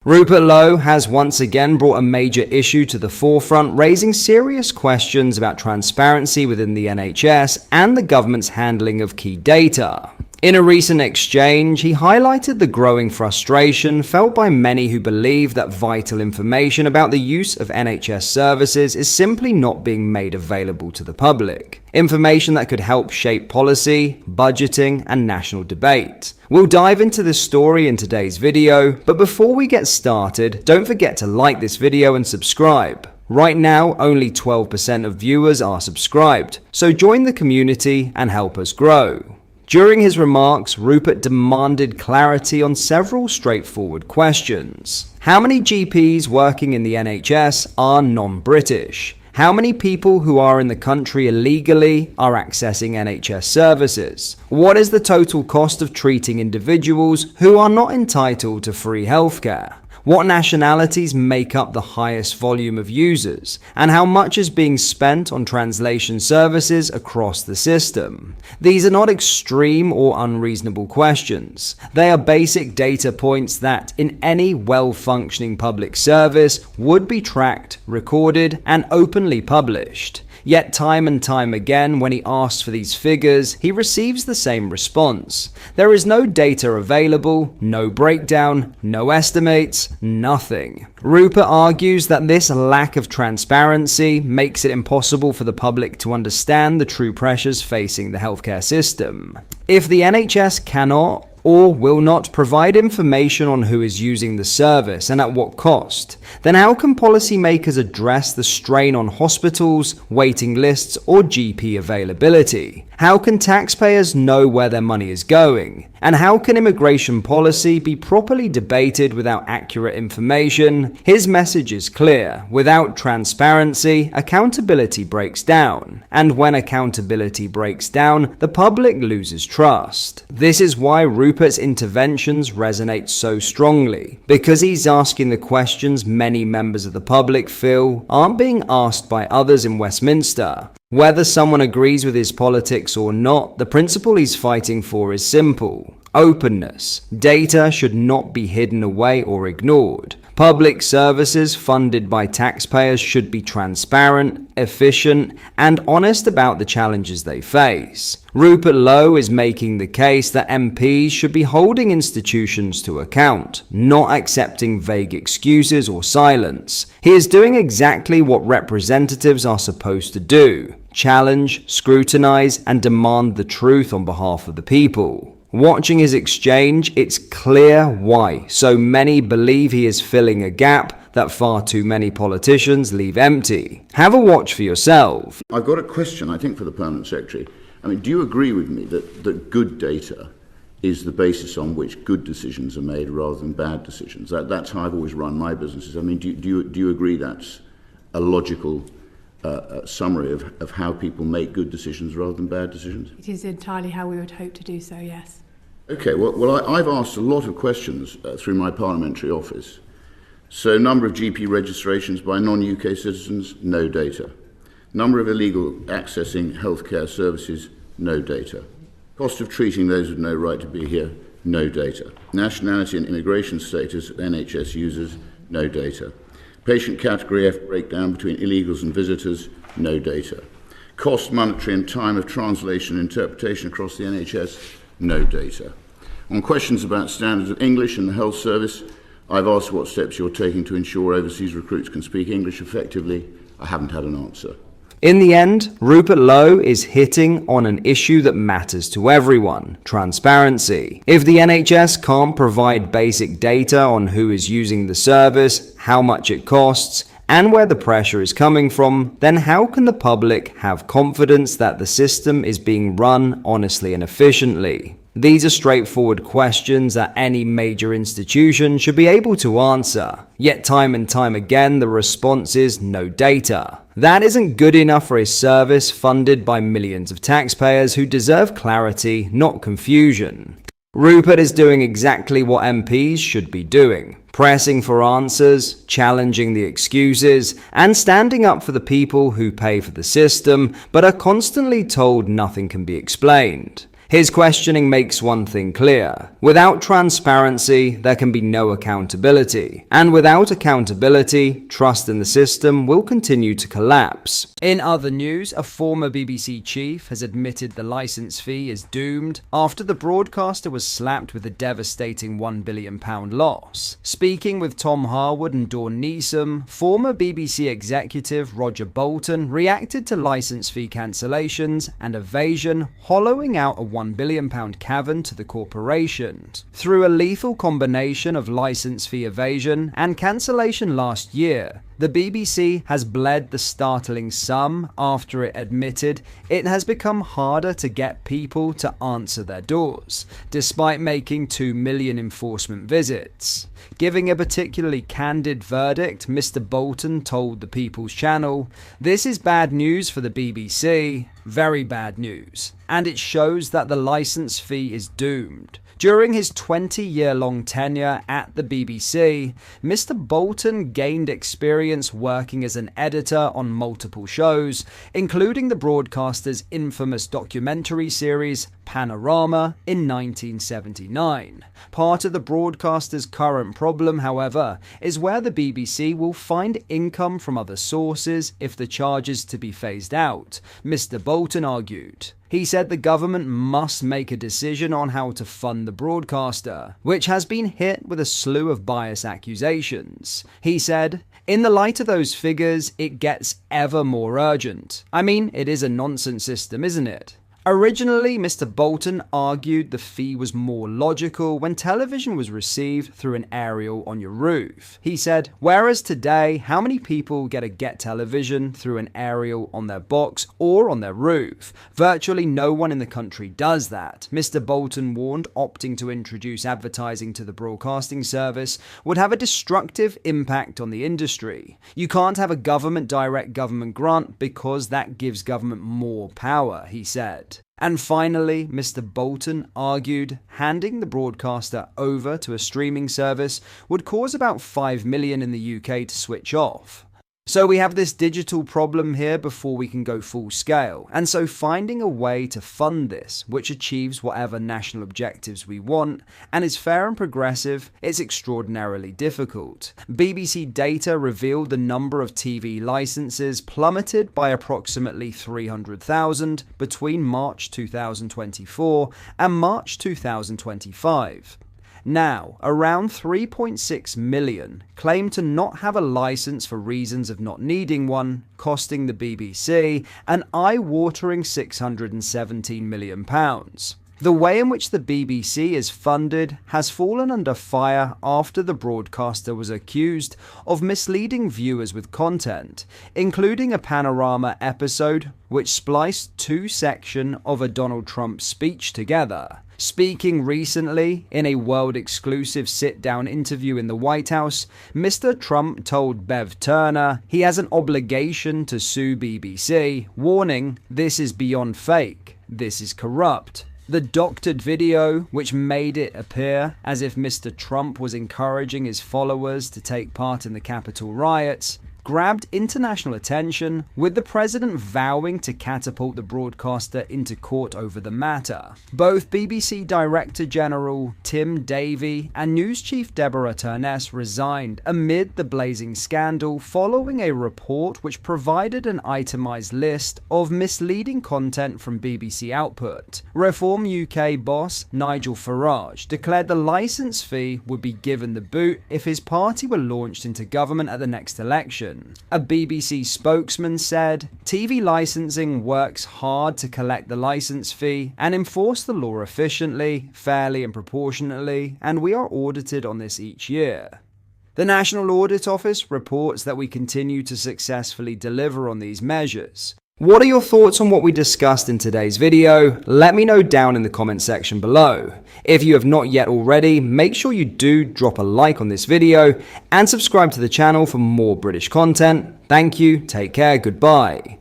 Rupert Lowe has once again brought a major issue to the forefront, raising serious questions about transparency within the NHS and the government's handling of key data. In a recent exchange, he highlighted the growing frustration felt by many who believe that vital information about the use of NHS services is simply not being made available to the public. Information that could help shape policy, budgeting, and national debate. We'll dive into this story in today's video, but before we get started, don't forget to like this video and subscribe. Right now, only 12% of viewers are subscribed, so join the community and help us grow. During his remarks, Rupert demanded clarity on several straightforward questions. How many GPs working in the NHS are non-British? How many people who are in the country illegally are accessing NHS services? What is the total cost of treating individuals who are not entitled to free healthcare? What nationalities make up the highest volume of users? And how much is being spent on translation services across the system? These are not extreme or unreasonable questions. They are basic data points that, in any well-functioning public service, would be tracked, recorded, and openly published. Yet time and time again, when he asks for these figures, he receives the same response. There is no data available, no breakdown, no estimates, nothing. Rupert argues that this lack of transparency makes it impossible for the public to understand the true pressures facing the healthcare system. If the NHS cannot or will not provide information on who is using the service and at what cost, then how can policymakers address the strain on hospitals, waiting lists, or GP availability? How can taxpayers know where their money is going? And how can immigration policy be properly debated without accurate information? His message is clear. Without transparency, accountability breaks down. And when accountability breaks down, the public loses trust. This is why Rupert's interventions resonate so strongly, because he's asking the questions many members of the public feel aren't being asked by others in Westminster. Whether someone agrees with his politics or not, the principle he's fighting for is simple. Openness. Data should not be hidden away or ignored. Public services funded by taxpayers should be transparent, efficient, and honest about the challenges they face. Rupert Lowe is making the case that MPs should be holding institutions to account, not accepting vague excuses or silence. He is doing exactly what representatives are supposed to do: challenge, scrutinize, and demand the truth on behalf of the people. Watching his exchange, it's clear why so many believe he is filling a gap that far too many politicians leave empty. Have a watch for yourself. I've got a question, I think, for the Permanent Secretary. Do you agree with me that good data is the basis on which good decisions are made rather than bad decisions? That's how I've always run my businesses. Do you agree that's a logical summary of how people make good decisions rather than bad decisions? It is entirely how we would hope to do so, yes. Okay, well I've asked a lot of questions through my parliamentary office. So, number of GP registrations by non-UK citizens, no data. Number of illegal accessing healthcare services, no data. Cost of treating those with no right to be here, no data. Nationality and immigration status of NHS users, no data. Patient category F breakdown between illegals and visitors, no data. Cost, monetary and time of translation and interpretation across the NHS, no data. On questions about standards of English in the health service, I've asked what steps you're taking to ensure overseas recruits can speak English effectively. I haven't had an answer. In the end, Rupert Lowe is hitting on an issue that matters to everyone: transparency. If the NHS can't provide basic data on who is using the service, how much it costs, and where the pressure is coming from, then how can the public have confidence that the system is being run honestly and efficiently? These are straightforward questions that any major institution should be able to answer. Yet time and time again, the response is no data. That isn't good enough for a service funded by millions of taxpayers who deserve clarity, not confusion. Rupert is doing exactly what MPs should be doing: pressing for answers, challenging the excuses, and standing up for the people who pay for the system but are constantly told nothing can be explained. His questioning makes one thing clear. Without transparency, there can be no accountability. And without accountability, trust in the system will continue to collapse. In other news, a former BBC chief has admitted the licence fee is doomed after the broadcaster was slapped with a devastating £1 billion loss. Speaking with Tom Harwood and Dawn Neeson, former BBC executive Roger Bolton reacted to licence fee cancellations and evasion, hollowing out a £1 billion cavern to the corporation. Through a lethal combination of licence fee evasion and cancellation last year, the BBC has bled the startling sum after it admitted it has become harder to get people to answer their doors, despite making 2 million enforcement visits. Giving a particularly candid verdict, Mr. Bolton told the People's Channel, "This is bad news for the BBC, very bad news, and it shows that the licence fee is doomed." During his 20-year-long tenure at the BBC, Mr. Bolton gained experience working as an editor on multiple shows, including the broadcaster's infamous documentary series Panorama in 1979. Part of the broadcaster's current problem, however, is where the BBC will find income from other sources if the charge is to be phased out, Mr. Bolton argued. He said the government must make a decision on how to fund the broadcaster, which has been hit with a slew of bias accusations. He said, "In the light of those figures, it gets ever more urgent. I mean, it is a nonsense system, isn't it?" Originally, Mr. Bolton argued the fee was more logical when television was received through an aerial on your roof. He said, "Whereas today, how many people get television through an aerial on their box or on their roof? Virtually no one in the country does that." Mr. Bolton warned opting to introduce advertising to the broadcasting service would have a destructive impact on the industry. You can't have a direct government grant because that gives government more power, he said. And finally, Mr. Bolton argued handing the broadcaster over to a streaming service would cause about 5 million in the UK to switch off. So we have this digital problem here before we can go full scale, and so finding a way to fund this, which achieves whatever national objectives we want, and is fair and progressive, it's extraordinarily difficult. BBC data revealed the number of TV licenses plummeted by approximately 300,000 between March 2024 and March 2025. Now, around 3.6 million claim to not have a license for reasons of not needing one, costing the BBC an eye-watering £617 million. The way in which the BBC is funded has fallen under fire after the broadcaster was accused of misleading viewers with content, including a Panorama episode which spliced 2 sections of a Donald Trump speech together. Speaking recently in a world-exclusive sit-down interview in the White House, Mr. Trump told Bev Turner he has an obligation to sue BBC, warning, "This is beyond fake. This is corrupt." The doctored video, which made it appear as if Mr. Trump was encouraging his followers to take part in the Capitol riots, grabbed international attention, with the president vowing to catapult the broadcaster into court over the matter. Both BBC Director General Tim Davie and News Chief Deborah Turness resigned amid the blazing scandal following a report which provided an itemised list of misleading content from BBC output. Reform UK boss Nigel Farage declared the licence fee would be given the boot if his party were launched into government at the next election. A BBC spokesman said, "TV licensing works hard to collect the license fee and enforce the law efficiently, fairly and proportionately, and we are audited on this each year." The National Audit Office reports that we continue to successfully deliver on these measures. What are your thoughts on what we discussed in today's video? Let me know down in the comment section below. If you have not yet already, make sure you do drop a like on this video and subscribe to the channel for more British content. Thank you, take care, goodbye.